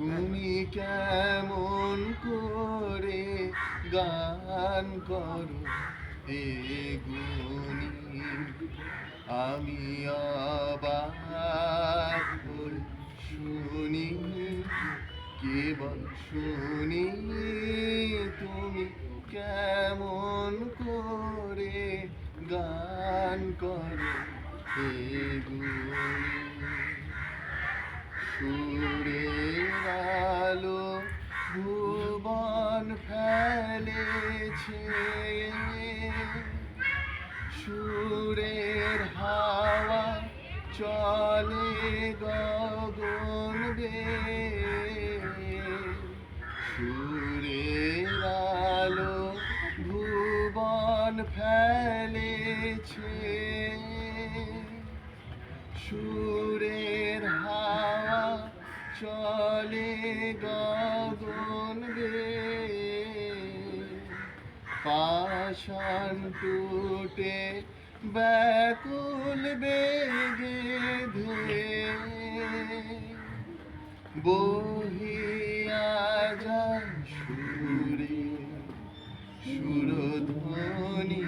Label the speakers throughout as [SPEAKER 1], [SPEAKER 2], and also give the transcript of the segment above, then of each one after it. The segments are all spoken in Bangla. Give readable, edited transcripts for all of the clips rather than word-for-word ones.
[SPEAKER 1] তুমি কেমন করে গান করো হে গুণী, আমি অবাক হই শুনি, কেবল শুনি তুমি কেমন করে গান করো হে গুণী। সুরের আলো ভুবন ফেলেছে, সুরের হাওয়া চলে গগন বেয়ে, সুরের আলো ভুবন ফেলেছে, সুরের হাওয়া চলে গগন বেয়ে, পাষাণ টুটে ব্যাকুল বেগে ধেয়ে বহিয়া যায় সুরে সুরধ্বনি,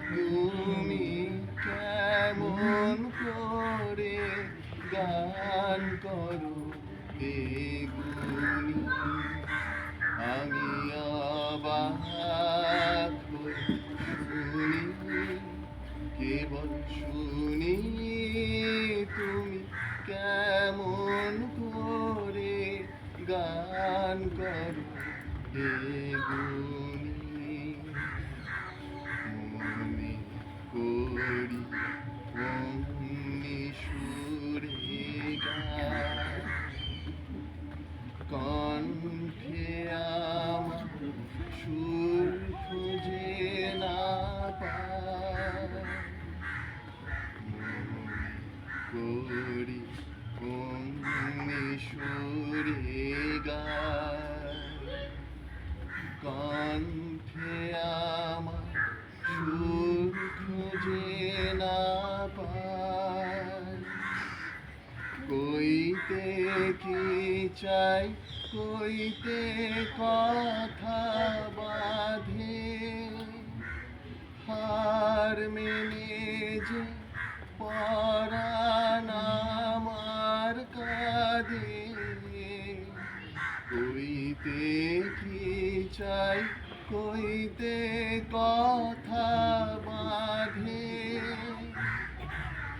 [SPEAKER 1] তুমি কেমন করে গান করো হে গুণী, আমি অবাক হই শুনি, কেবল শুনি তুমি কেমন করে গান করো হে গুণী। মনে করি অমনি সুরে গান, কণ্ঠে আমার সুর খুঁজে না পায়, মনে করি অমনি সুরে গান, কণ্ঠে আমার সুর খুঁজে না পায়, কইতে কি চাই কইতে কথা বাঁধে, হার মেনে যে পরাণ আমার কাঁদে, কইতে কি চাই কইতে কথা বাঁধে,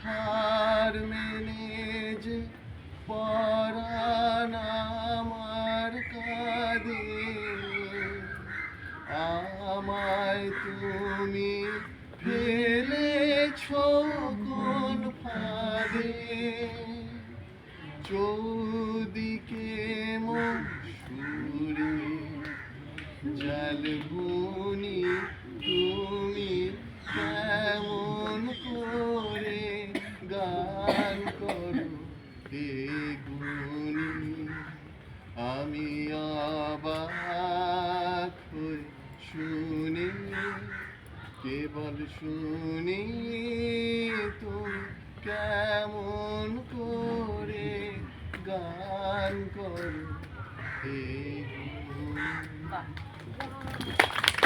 [SPEAKER 1] হার মেনে যে পরাণ আমার কাঁদে, আমায় তুমি ফেলেছ কোন ফাঁদে, চৌদিকে মোর সুরে জাল বুনি, তুমি কেমন করে গান করো হে গুণী, আমি অবাক হই শুনি, কেবল শুনি তুমি কেমন করে গান করো হে গুণী।